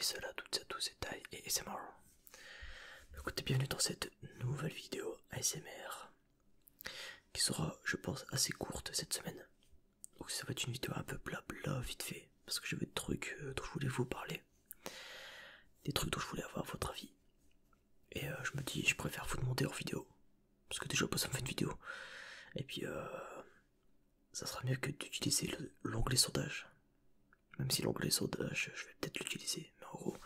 et cela, toutes à tous et taille et ASMR. Écoutez, bienvenue dans cette nouvelle vidéo ASMR qui sera, je pense, assez courte cette semaine. Donc ça va être une vidéo un peu blabla vite fait parce que j'avais des trucs dont je voulais vous parler, des trucs dont je voulais avoir votre avis. Et je me dis, je préfère vous demander en vidéo parce que déjà, ça me fait une vidéo. Et puis, ça sera mieux que d'utiliser l'onglet sondage. Même si l'onglet sondage, je vais peut-être l'utiliser. Mais en gros,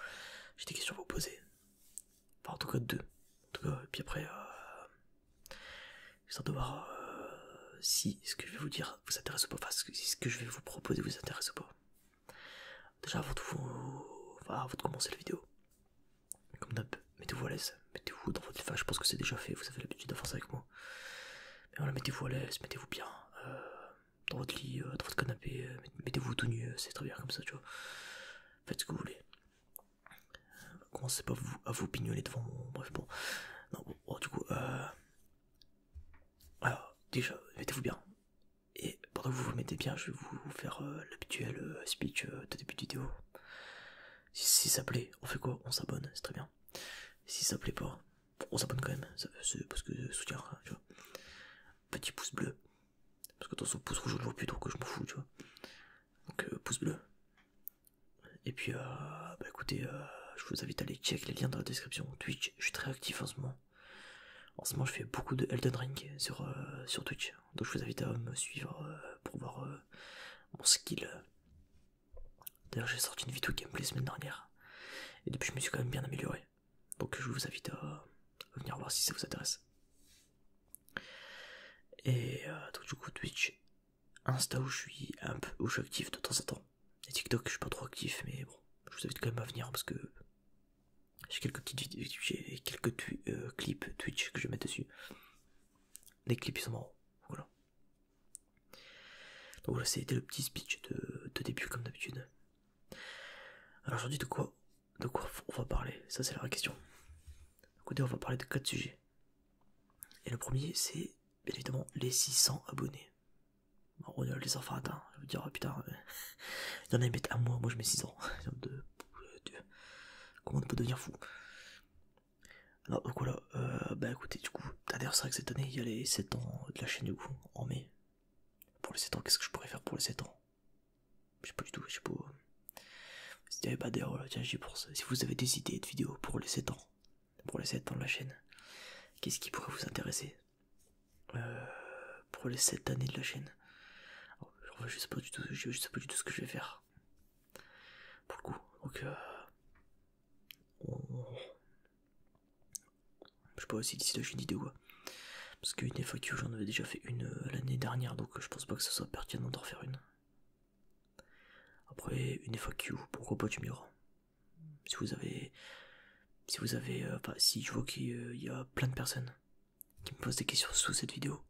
j'ai des questions à vous poser. Enfin, en tout cas, deux. En tout cas, et puis après, histoire de voir si ce que je vais vous dire vous intéresse ou pas. Enfin, si ce que je vais vous proposer vous intéresse ou pas. Déjà, avant de commencer la vidéo, comme d'hab, mettez-vous à l'aise. Mettez-vous dans votre... Enfin, je pense que c'est déjà fait, vous avez l'habitude de faire ça avec moi. Mais voilà, mettez-vous à l'aise, mettez-vous bien. Dans votre lit, dans votre canapé, mettez-vous tout nu, c'est très bien comme ça, tu vois. Faites ce que vous voulez. Commencez pas à vous pignoler devant mon... Bref, bon. Non, bon, du coup, alors, déjà, mettez-vous bien. Et pendant que vous vous mettez bien, je vais vous faire l'habituel speech de début de vidéo. Si ça plaît, on fait quoi? On s'abonne, c'est très bien. Si ça plaît pas, on s'abonne quand même, c'est parce que soutien, tu vois. Petit pouce bleu. Parce que dans son pouce rouge, je ne vois plus, donc je m'en fous, tu vois. Donc, pouce bleu. Et puis, bah écoutez, je vous invite à aller check les liens dans la description. Twitch, je suis très actif en ce moment. En ce moment, je fais beaucoup de Elden Ring sur Twitch. Donc, je vous invite à me suivre pour voir mon skill. D'ailleurs, j'ai sorti une vidéo gameplay la semaine dernière. Et depuis, je me suis quand même bien amélioré. Donc, je vous invite à venir voir si ça vous intéresse. Et donc, du coup, Twitch, Insta où je suis actif de temps en temps. Et TikTok, je suis pas trop actif, mais bon, je vous invite quand même à venir parce que j'ai quelques petites vidéos, j'ai quelques clips Twitch que je vais mettre dessus. Des clips, ils sont marrants, voilà. Donc voilà, c'était le petit speech de début comme d'habitude. Alors aujourd'hui, de quoi on va parler? Ça, c'est la vraie question. Écoutez, on va parler de 4 sujets. Et le premier, c'est bien évidemment les 600 abonnés. Bon, on va les enfants atteints. Je veux dire, oh, putain, il y en a qui mettent un mois, moi je mets 6 ans. Comment on peut devenir fou? Alors, donc voilà, bah écoutez, du coup, d'ailleurs, c'est vrai que cette année, il y a les 7 ans de la chaîne, du coup, en mai. Pour les 7 ans, qu'est-ce que je pourrais faire pour les 7 ans? Je sais pas du tout, je sais pas. Bah d'ailleurs, voilà, tiens, j'y pense. Si vous avez des idées de vidéos pour les 7 ans, de la chaîne, qu'est-ce qui pourrait vous intéresser pour les 7 années de la chaîne? Alors, je sais pas du tout ce que je vais faire. Pour le coup, donc je sais pas si d'ici là j'ai une idée ou quoi. Parce qu'une FAQ, j'en avais déjà fait une l'année dernière, donc je pense pas que ce soit pertinent d'en refaire une. Après, une FAQ, pourquoi pas, tu me diras. Si vous avez, si je vois qu'il y a plein de personnes qui me posent des questions sous cette vidéo,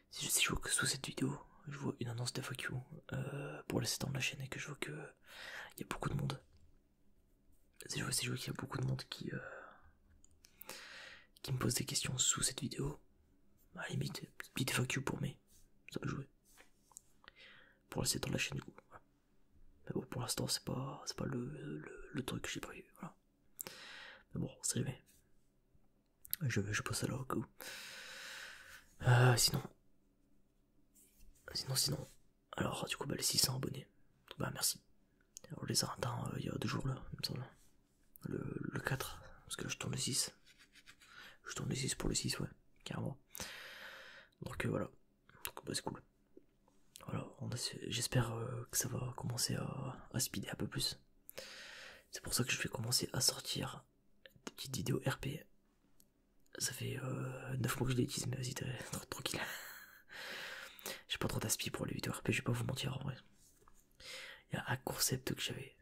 si je vois que sous cette vidéo, je vois une annonce d'FAQ pour les 7 ans de la chaîne et que je vois que il y a beaucoup de monde, si je vois qu'il y a beaucoup de monde qui me pose des questions sous cette vidéo, à la limite, petite FAQ pour mai, ça peut jouer. Pour les 7 ans de la chaîne, du coup. Mais bon, pour l'instant, c'est pas le truc que j'ai prévu, voilà. Mais bon, c'est jamais. Je passe à là au cas où. Sinon. Alors, du coup, bah, les 600 abonnés. Bah, merci. On les a atteints il y a 2 jours là, il me semble. Le 4, parce que là je tourne le 6. Je tourne le 6 pour le 6, ouais, carrément. Donc voilà. Donc bah, c'est cool. Voilà, j'espère que ça va commencer à speeder un peu plus. C'est pour ça que je vais commencer à sortir des petites vidéos RP. Ça fait 9 mois que je les utilise, mais vas-y, tranquille. J'ai pas trop d'aspi pour les vidéos RP, je vais pas vous mentir en vrai. Il y a un concept que j'avais.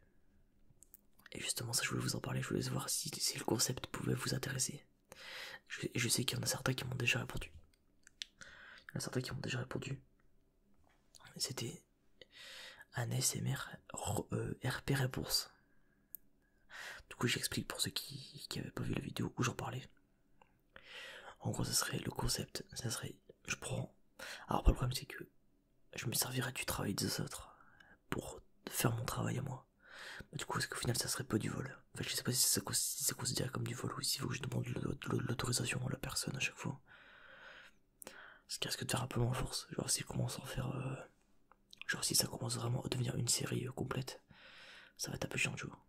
Et justement, ça, je voulais vous en parler. Je voulais voir si le concept pouvait vous intéresser. Je sais qu'il y en a certains qui m'ont déjà répondu. C'était un SMR RP réponse. Du coup, j'explique pour ceux qui avaient pas vu la vidéo où j'en parlais. En gros, ça serait le concept. Ça serait, je prends. Alors, pas le problème, c'est que je me servirais du travail des autres pour faire mon travail à moi. Du coup, est-ce qu'au final ça serait pas du vol? En fait, je sais pas si si c'est considéré comme du vol ou s'il faut que je demande l'autorisation à la personne à chaque fois. Ce qui risque de faire un peu moins force. Genre, si je commence à en faire. Genre, si ça commence vraiment à devenir une série complète, ça va être un peu chiant, tu vois.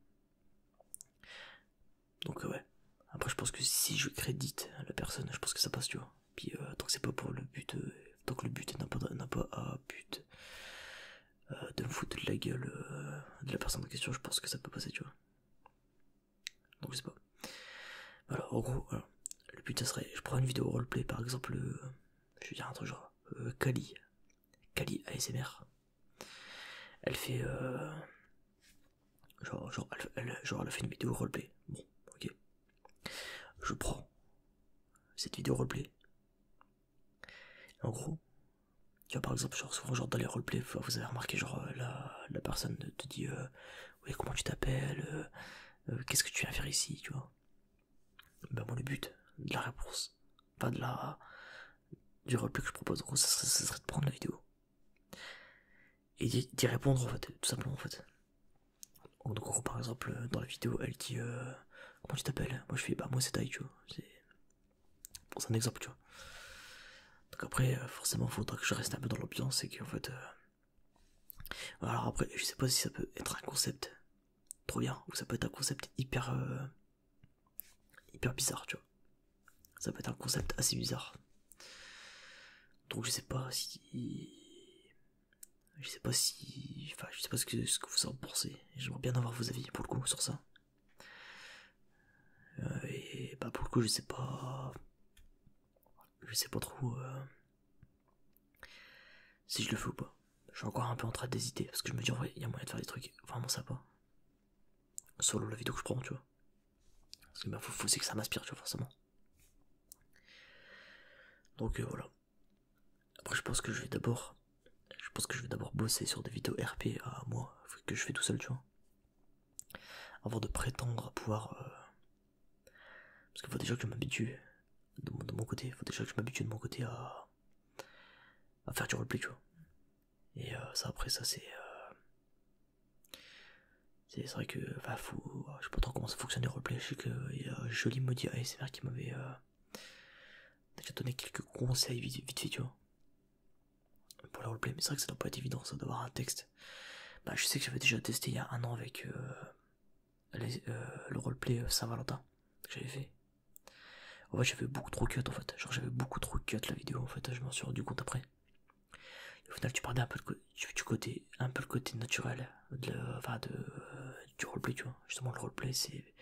Donc, ouais. Après, je pense que si je crédite la personne, je pense que ça passe, tu vois. Puis, tant que c'est pas pour le but. Tant que le but n'a pas à but de me foutre de la gueule de la personne en question, je pense que ça peut passer, tu vois. Donc, je sais pas. Voilà, en gros, voilà. Le but, ça serait. Je prends une vidéo roleplay, par exemple. Je vais dire un truc genre. Kali ASMR. Elle fait. Genre, elle a fait une vidéo roleplay. Bon, ok. Je prends cette vidéo roleplay. En gros, tu vois, par exemple, genre, souvent, genre, dans les roleplays, vous avez remarqué, genre, la personne te dit, oui, comment tu t'appelles, qu'est-ce que tu viens faire ici, tu vois. Ben, moi, le but de la réponse, pas de la, du roleplay que je propose, en gros, ça serait de prendre la vidéo. Et d'y répondre, en fait, tout simplement, en fait. Donc, en gros, par exemple, dans la vidéo, elle dit, comment tu t'appelles? Moi, je fais, bah, moi, c'est Tai, tu vois. C'est un exemple, tu vois. Donc après, forcément, faudra que je reste un peu dans l'ambiance et qu'en fait. Alors après, je sais pas si ça peut être un concept trop bien ou ça peut être un concept hyper bizarre, tu vois. Ça peut être un concept assez bizarre. Donc je sais pas si. Je sais pas si. Enfin, je sais pas ce que vous en pensez. J'aimerais bien avoir vos avis pour le coup sur ça. Et bah pour le coup, je sais pas. Je sais pas trop si je le fais ou pas. Je suis encore un peu en train d'hésiter parce que je me dis en vrai, il y a moyen de faire des trucs vraiment sympas. Solo la vidéo que je prends, tu vois. Parce que bah, faut aussi que ça m'inspire, tu vois, forcément. Donc voilà. Après, je pense que je vais d'abord. Je pense que je vais d'abord bosser sur des vidéos RP à moi, que je fais tout seul, tu vois. Avant de prétendre à pouvoir. Parce qu'il faut déjà que je m'habitue de mon côté. Il faut déjà que je m'habitue de mon côté à faire du roleplay, tu vois. Et ça, après, ça, c'est vrai que. Enfin, faut. Je sais pas trop comment ça fonctionne les roleplays. Je sais qu'il y a Joli Maudit ASMR qui m'avait déjà donné quelques conseils vite fait, tu vois. Pour les roleplays. Mais c'est vrai que ça doit pas être évident, ça, d'avoir un texte. Bah, je sais que j'avais déjà testé il y a un an avec le roleplay Saint-Valentin que j'avais fait. En fait, j'avais beaucoup trop cut en fait. Genre, j'avais beaucoup trop cut la vidéo en fait. Je m'en suis rendu compte après. Et au final, tu perdais un peu du côté, un peu le côté naturel du roleplay, tu vois. Justement, le roleplay, c'est.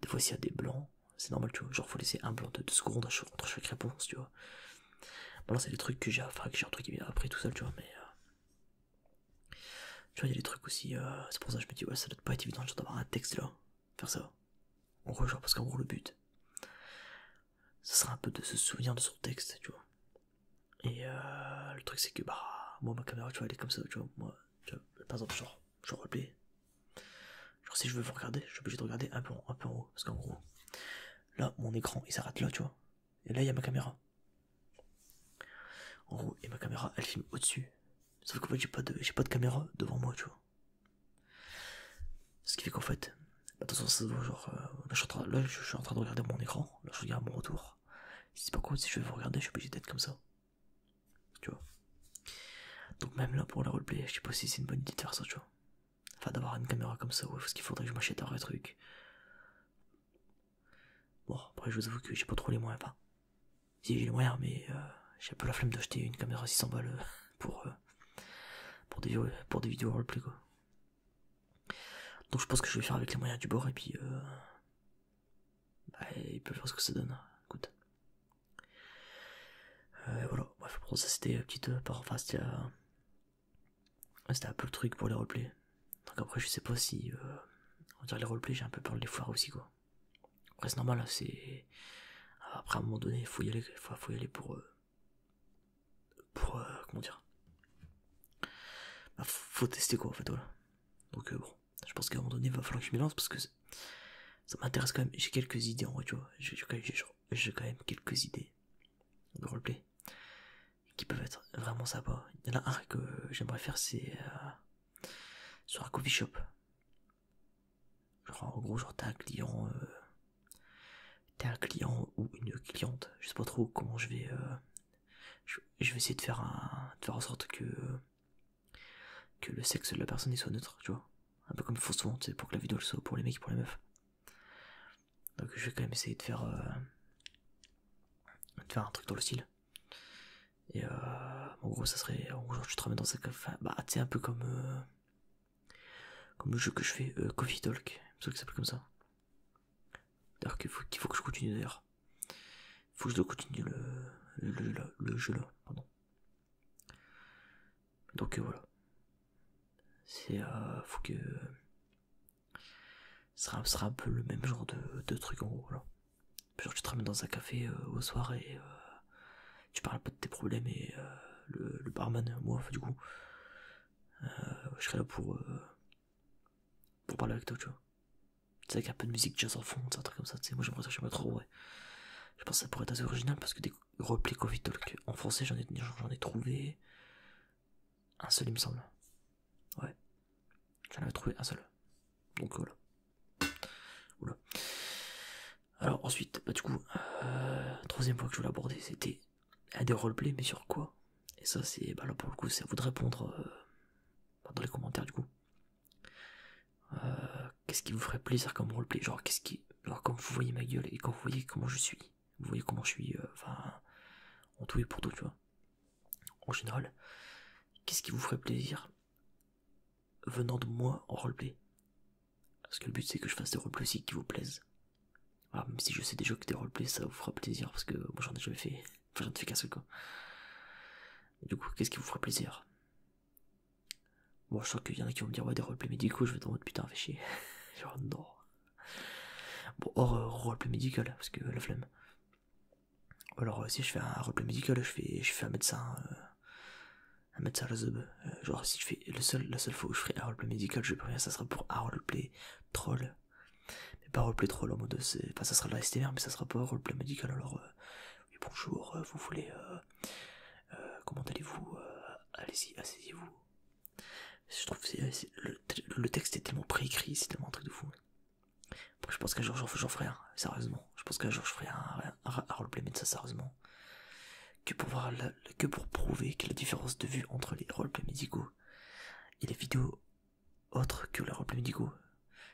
Des fois, s'il y a des blancs, c'est normal, tu vois. Genre, faut laisser un blanc de 2 secondes entre chaque réponse, tu vois. Bon, là, c'est des trucs que j'ai entre guillemets appris tout seul, tu vois. Mais. Tu vois, il y a des trucs aussi. C'est pour ça que je me dis, ouais, ça doit pas être évident, genre, d'avoir un texte là. Faire ça. En gros, genre, parce qu'en gros, le but, ça sera un peu de se souvenir de son texte, tu vois. Et le truc, c'est que, bah, moi, ma caméra, tu vois, elle est comme ça, tu vois. Moi, tu vois, par exemple, genre replay. Genre, si je veux vous regarder, je suis obligé de regarder un peu en haut. Parce qu'en gros, là, mon écran, il s'arrête là, tu vois. Et là, il y a ma caméra. En gros, et ma caméra, elle filme au-dessus. Sauf qu'en fait, j'ai pas de caméra devant moi, tu vois. Ce qui fait qu'en fait, attention, ça se voit, genre, là, je suis en train de regarder mon écran. Là, je regarde mon retour. Si c'est pas cool, si je veux vous regarder, je suis obligé d'être comme ça. Tu vois. Donc même là pour la roleplay, je sais pas si c'est une bonne idée de faire ça, tu vois. Enfin d'avoir une caméra comme ça, ouais, parce qu'il faudrait que je m'achète un vrai truc. Bon, après je vous avoue que j'ai pas trop les moyens, enfin. Si j'ai les moyens, mais j'ai un peu la flemme d'acheter une caméra 600 balles pour, pour des vidéos roleplay quoi. Donc je pense que je vais faire avec les moyens du bord et puis bah, ils peuvent voir ce que ça donne. Écoute. Voilà, bref, pour ça c'était petite enfin c'était un peu le truc pour les roleplays. Donc après je sais pas si on va dire les roleplays, j'ai un peu peur de les foirer aussi quoi. Après c'est normal, c'est. Après à un moment donné, il faut y aller, faut y aller comment dire. Bah, faut tester quoi en fait, voilà. Donc bon, je pense qu'à un moment donné, il va falloir que je m'y lance parce que ça m'intéresse quand même. J'ai quelques idées en vrai, tu vois. J'ai quand même quelques idées de roleplay qui peuvent être vraiment sympas. Il y en a un que j'aimerais faire, c'est sur un coffee shop. Genre en gros, genre t'es un client ou une cliente, je sais pas trop comment je vais essayer de faire en sorte que le sexe de la personne il soit neutre, tu vois. Un peu comme ils font souvent, tu sais, pour que la vidéo elle soit pour les mecs et pour les meufs. Donc je vais quand même essayer de faire un truc dans le style. Et en gros, ça serait. En gros, genre, tu te ramènes dans un café. Bah, tu sais, un peu comme le jeu que je fais, Coffee Talk. C'est ça que ça s'appelle comme ça. D'ailleurs, qu'il faut que je continue d'ailleurs. Il faut que je dois continuer le jeu là, pardon. Donc voilà. C'est. Faut que. Ce sera un peu le même genre de truc en gros, voilà. Genre, tu te ramènes dans un café au soir et tu parles pas de tes problèmes et le barman, moi, du coup, je serai là pour parler avec toi, tu vois. C'est avec un peu de musique jazz en fond, un truc comme ça, tu sais. Moi, j'aimerais trop, ouais. Je pense que ça pourrait être assez original parce que des replays Coffee Talk en français, j'en ai trouvé un seul, il me semble. Ouais, j'en avais trouvé un seul. Donc voilà. Oula. Alors ensuite, bah du coup, troisième point que je voulais aborder, c'était des roleplays, mais sur quoi? Et ça, c'est, bah là pour le coup, c'est à vous de répondre dans les commentaires du coup. Qu'est-ce qui vous ferait plaisir comme roleplay? Genre quand vous voyez ma gueule et quand vous voyez comment je suis, vous voyez comment je suis, enfin, en tout et pour tout, tu vois. En général, qu'est-ce qui vous ferait plaisir venant de moi en roleplay? Parce que le but c'est que je fasse des roleplays aussi qui vous plaisent. Ah, même si je sais déjà que des roleplays ça vous fera plaisir parce que moi j'en ai jamais fait. Enfin j'en ai fait qu'un seul quoi. Du coup, qu'est-ce qui vous fera plaisir? Bon, je sens qu'il y en a qui vont me dire ouais des roleplays médicaux, je vais être en mode putain fais chier. Genre non. Bon, hors roleplay médical, parce que la flemme. Alors si je fais un roleplay médical, je fais un médecin à la zub. Genre si je fais la seule fois où je ferai un roleplay médical, je vais rien, ça sera pour un roleplay troll. Mais pas roleplay troll en mode enfin ça sera de la STR mais ça sera pas roleplay médical alors oui bonjour, vous voulez comment allez-vous, allez-y, asseyez-vous. Je trouve que le texte est tellement préécrit, c'est tellement un truc de fou. Après, je pense qu'un jour j'en ferai un, sérieusement. Je pense qu'un jour je ferai un roleplay médecin sérieusement. Que pour prouver que la différence de vue entre les roleplays médicaux et les vidéos autres que les roleplays médicaux,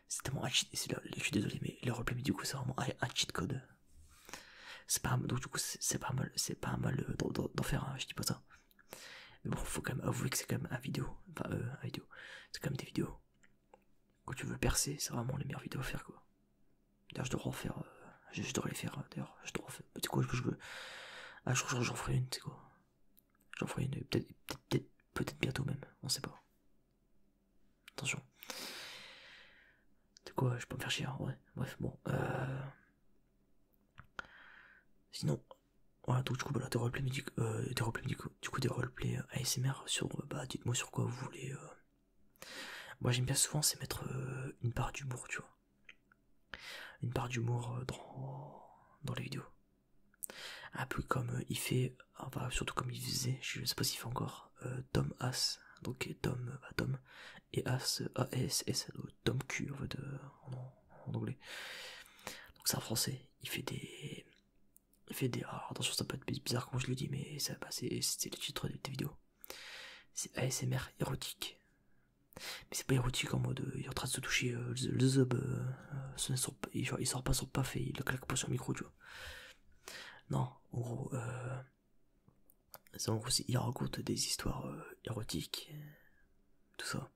c'est tellement un cheat. Je suis désolé, mais les roleplays médicaux c'est vraiment un cheat code. C'est pas donc du coup c'est pas mal d'en faire un, je dis pas ça. Mais bon, faut quand même avouer que c'est quand même un vidéo. Enfin, un vidéo. C'est quand même des vidéos. Quand tu veux percer, c'est vraiment les meilleures vidéos à faire quoi. D'ailleurs, je devrais en faire. Je devrais les faire. D'ailleurs, je devrais en faire. Tu sais quoi, un jour, j'en ferai une, tu sais quoi. J'en ferai une, peut-être bientôt même, on sait pas. Attention. C'est quoi, je peux me faire chier, ouais. Bref, bon. Sinon, voilà, donc du coup, voilà, des roleplays médicaux, du coup, des roleplays ASMR sur, bah, dites-moi sur quoi vous voulez. Moi, j'aime bien souvent, c'est mettre une part d'humour, tu vois. Une part d'humour dans les vidéos. Un peu comme il fait, enfin, surtout comme il faisait, je sais pas s'il fait encore, Tom As, donc Tom, et As, A-S-S, Tom Q en fait, en anglais. Donc c'est un français, alors attention ça peut être bizarre quand je le dis, mais bah, c'est le titre des vidéos. C'est ASMR érotique. Mais c'est pas érotique en mode il est en train de se toucher le zub, il sort pas son paf et il le claque pas sur le micro, tu vois. Non, en gros, il raconte des histoires érotiques, tout ça.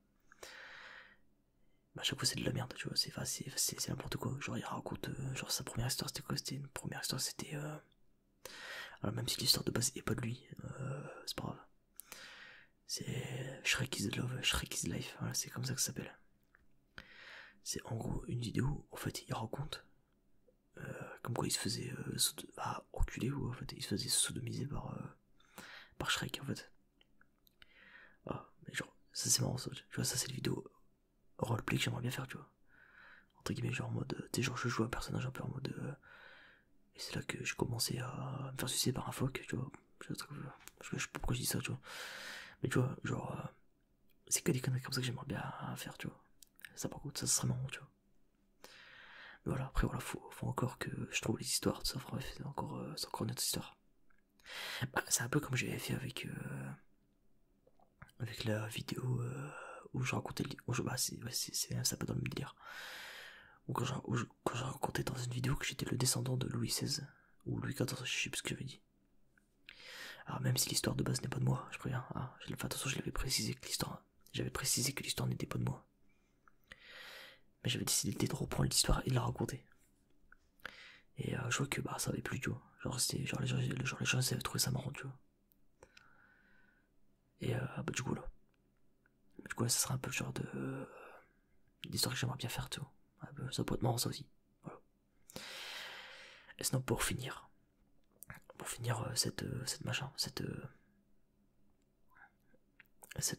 Bah, à chaque fois c'est de la merde, tu vois, c'est n'importe quoi. Genre il raconte, genre sa première histoire c'était quoi? C'était une première histoire, c'était... Alors même si l'histoire de base n'est pas de lui, c'est pas grave. C'est Shrek is Love, Shrek is Life, voilà, c'est comme ça que ça s'appelle. C'est en gros une vidéo, en fait il raconte comme quoi il se faisait enculer, ou en fait il se faisait sodomiser par Shrek en fait. Ah, mais genre, ça c'est marrant ça, tu vois, ça c'est le vidéo roleplay que j'aimerais bien faire, tu vois. Entre guillemets, genre en mode, tu sais, genre je joue un personnage un peu en mode... et c'est là que j'ai commencé à me faire sucer par un phoque, tu vois. Je sais pas pourquoi je dis ça, tu vois. Mais tu vois, genre, c'est que des conneries comme ça que j'aimerais bien faire, tu vois. Ça par contre, ça serait marrant, tu vois. Voilà, après voilà, faut encore que je trouve les histoires, tout ça, bref, c'est encore une autre histoire. Bah, c'est un peu comme j'avais fait avec la vidéo où je racontais, bah, c'est un peu dans le même délire. Ou quand je racontais dans une vidéo que j'étais le descendant de Louis XVI, ou Louis XIV, je sais plus ce que j'avais dit. Alors même si l'histoire de base n'est pas de moi, je préviens, hein, attention, j'avais précisé que l'histoire n'était pas de moi. Mais j'avais décidé de reprendre l'histoire et de la raconter. Et je vois que bah ça avait plus, tu vois. Genre les gens avaient trouvé ça marrant, tu vois. Et bah du coup là. Ça serait un peu le genre d'histoire que j'aimerais bien faire, tu vois. Ça pourrait être marrant ça aussi. Voilà. Et sinon pour finir cette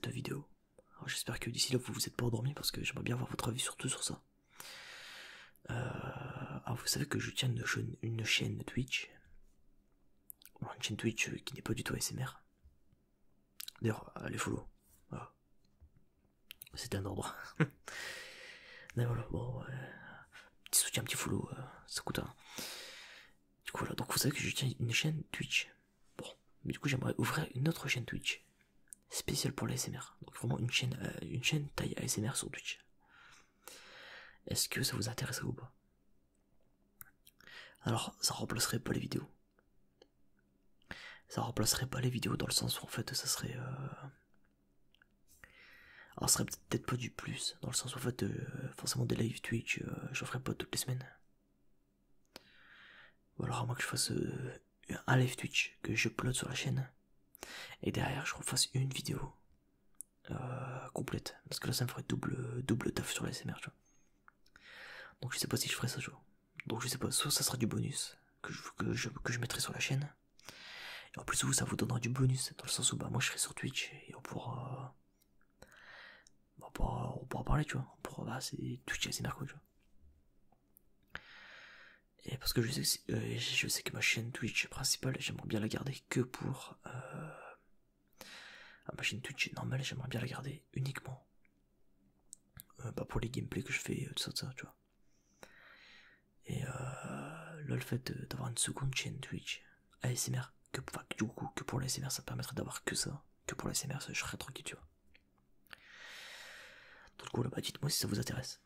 vidéo. Alors j'espère que d'ici là vous vous êtes pas endormis parce que j'aimerais bien avoir votre avis surtout sur ça. Alors vous savez que je tiens une chaîne Twitch. Une chaîne Twitch qui n'est pas du tout ASMR. D'ailleurs, allez follow. Voilà. C'était un ordre. Mais voilà, bon, petit soutien, un petit follow, ça coûte un. Du coup voilà, donc vous savez que je tiens une chaîne Twitch. Bon, du coup j'aimerais ouvrir une autre chaîne Twitch spéciale pour l'ASMR. Donc vraiment une chaîne taille ASMR sur Twitch. Est-ce que ça vous intéresserait ou pas? Alors, ça remplacerait pas les vidéos. Ça remplacerait pas les vidéos dans le sens où en fait ça serait. Alors ça serait peut-être pas du plus, dans le sens où en fait forcément des live Twitch, j'en ferai pas toutes les semaines. Ou alors à moins que je fasse un live Twitch que je upload sur la chaîne. Et derrière je refasse une vidéo complète. Parce que là ça me ferait double taf sur la SMR, tu vois. Donc je sais pas si je ferai ça, tu vois. Donc je sais pas, soit ça sera du bonus que je mettrai sur la chaîne. Et en plus vous ça vous donnera du bonus, dans le sens où bah moi je serai sur Twitch et on pourra parler, tu vois. Bah c'est Twitch ASMR quoi, tu vois. Et parce que je sais que ma chaîne Twitch principale, j'aimerais bien la garder que pour ma chaîne Twitch normale, j'aimerais bien la garder uniquement bah pour les gameplays que je fais, tout ça, tu vois. Et là, le fait d'avoir une seconde chaîne Twitch ASMR, du coup, que pour l'ASMR, ça me permettrait d'avoir que ça. Que pour l'ASMR, je serais tranquille, tu vois. Donc, du coup, là, bah, dites-moi si ça vous intéresse.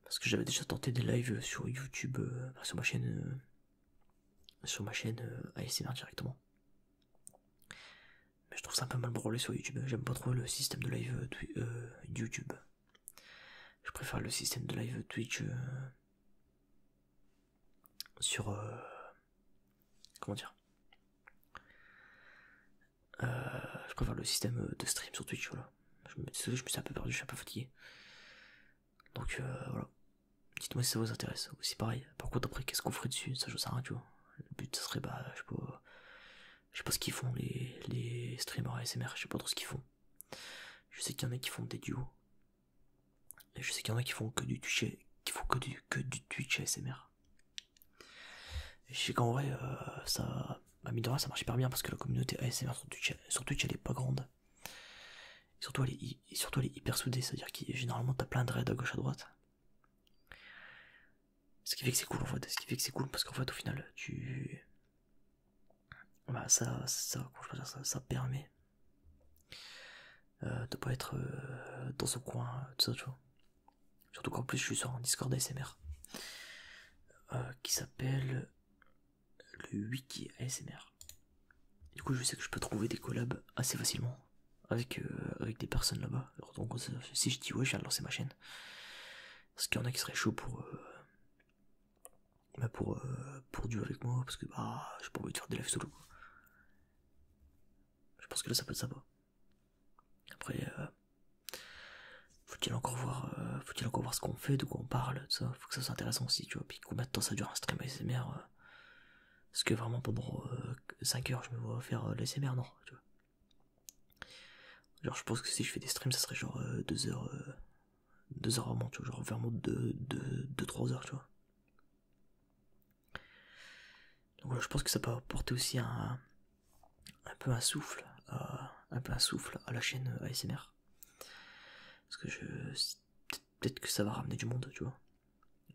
Parce que j'avais déjà tenté des lives sur YouTube, sur ma chaîne ASMR directement. Mais je trouve ça un peu mal branlé sur YouTube. J'aime pas trop le système de live YouTube. Je préfère le système de live Twitch sur comment dire, je préfère le système de stream sur Twitch. Voilà, désolé, je me suis un peu perdu, je suis un peu fatigué. Donc voilà, dites-moi si ça vous intéresse. Aussi pareil, par contre après qu'est-ce qu'on ferait dessus, ça je sais rien, tu vois. Le but ça serait bah je sais pas ce qu'ils font les streamers ASMR, je sais pas trop ce qu'ils font. Je sais qu'il y en a qui font des duos. Et je sais qu'il y en a qui font que du Twitch, que du Twitch ASMR. Et je sais qu'en vrai, ça, à mine de rien, ça marche hyper bien parce que la communauté ASMR sur Twitch elle est pas grande. Et surtout, elle est hyper soudée, c'est-à-dire que généralement t'as plein de raids à gauche à droite. Ce qui fait que c'est cool en fait, parce qu'en fait, au final, bah, comment je peux dire ça, ça permet de pas être dans son coin, tout ça, tu vois. Surtout qu'en plus, je suis sur un Discord ASMR qui s'appelle le Wiki ASMR. Du coup, je sais que je peux trouver des collabs assez facilement avec des personnes là-bas. Alors, donc, si je dis ouais, je viens de lancer ma chaîne, parce qu'il y en a qui seraient chauds pour duo avec moi, parce que bah, j'ai pas envie de faire des lives solo, quoi. Je pense que là, ça peut être sympa. Après, faut-il encore voir ce qu'on fait, de quoi on parle, tout ça. Faut que ça soit intéressant aussi, tu vois. Puis combien de temps ça dure un stream ASMR parce que vraiment pendant 5 heures je me vois faire l'ASMR, non, tu vois. Genre je pense que si je fais des streams ça serait genre 2 heures 2 heures vraiment, tu vois, genre vraiment 2-3 heures, tu vois. Donc voilà, je pense que ça peut apporter aussi un peu un souffle à la chaîne ASMR. Parce que peut-être que ça va ramener du monde, tu vois.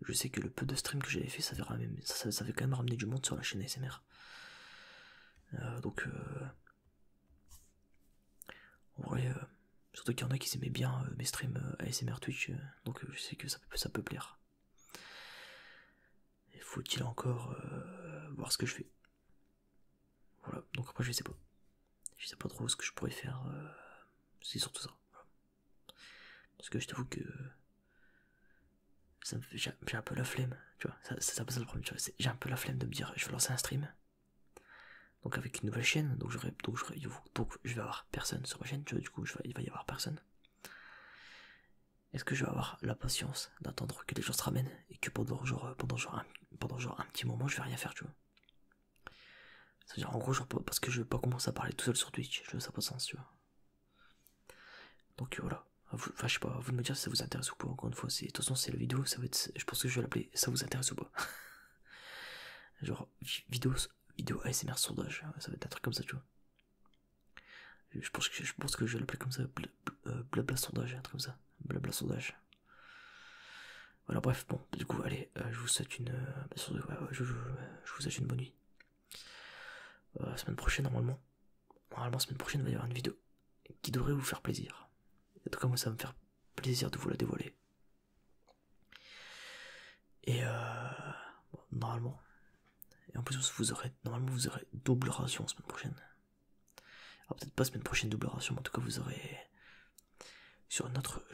je sais que le peu de stream que j'avais fait, ça avait quand même ramené du monde sur la chaîne ASMR. Donc, en vrai, surtout qu'il y en a qui aimaient bien mes streams ASMR Twitch, donc je sais que ça peut plaire. Et faut-il encore voir ce que je fais. Voilà, donc après je sais pas. Je sais pas trop ce que je pourrais faire. C'est surtout ça. Voilà. Parce que je t'avoue que j'ai un peu la flemme, tu vois. C'est un peu ça le problème, tu vois. J'ai un peu la flemme de me dire je vais lancer un stream. Donc avec une nouvelle chaîne, donc je vais avoir personne sur ma chaîne, tu vois, du coup il va y avoir personne. Est-ce que je vais avoir la patience d'attendre que les gens se ramènent et que pendant genre un petit moment je vais rien faire, tu vois. C'est-à-dire en gros genre parce que je vais pas commencer à parler tout seul sur Twitch, ça n'a pas de sens, tu vois. Donc voilà. Enfin je sais pas, à vous de me dire si ça vous intéresse ou pas, encore une fois, de toute façon c'est la vidéo, ça va être. Je pense que je vais l'appeler ça vous intéresse ou pas. Genre vidéo ASMR sondage, ça va être un truc comme ça, tu vois. Je pense que je vais l'appeler comme ça, blabla sondage, un truc comme ça, blabla sondage. Voilà, bref, bon, du coup, allez, je vous souhaite je vous souhaite une bonne nuit. Semaine prochaine, normalement, semaine prochaine, il va y avoir une vidéo qui devrait vous faire plaisir. En tout cas, moi, ça va me faire plaisir de vous la dévoiler. Et bon, normalement, et en plus, vous aurez double ration semaine prochaine. Alors peut-être pas semaine prochaine double ration, mais en tout cas vous aurez sur une autre,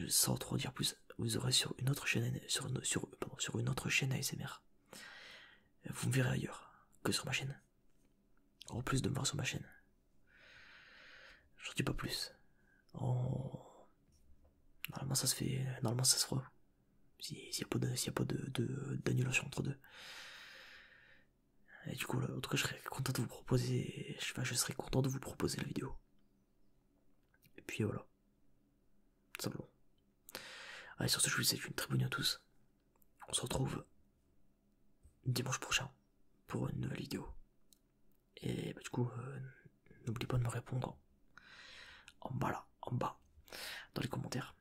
sans trop dire plus, vous aurez sur une autre chaîne, sur une autre chaîne ASMR. Vous me verrez ailleurs que sur ma chaîne. En plus de me voir sur ma chaîne. Je dis pas plus. Normalement ça se fait, normalement ça se fera. S'il y a pas d'annulation entre deux. Et du coup, là, en tout cas, je serais content de vous proposer. Je serais content de vous proposer la vidéo. Et puis voilà. Simplement. Allez, sur ce, je vous souhaite une très bonne nuit à tous. On se retrouve dimanche prochain pour une nouvelle vidéo. Et bah, du coup, n'oubliez pas de me répondre en bas là, en bas, dans les commentaires.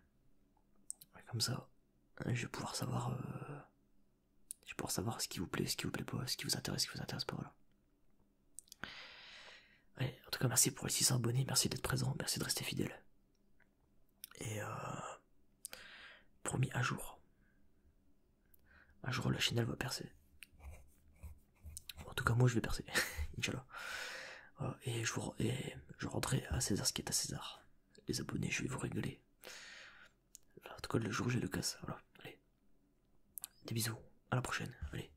Comme ça, je vais pouvoir savoir. Ce qui vous plaît, ce qui vous plaît pas, ce qui vous intéresse pas, voilà. Allez, en tout cas, merci pour les 600 abonnés, merci d'être présent, merci de rester fidèle. Et promis, un jour, la chaîne elle va percer. En tout cas, moi je vais percer, Inch'Allah. Et je rendrai à César ce qui est à César. Les abonnés, je vais vous régaler. En tout cas, le jour où j'ai le casse, voilà. Allez, des bisous, à la prochaine, allez.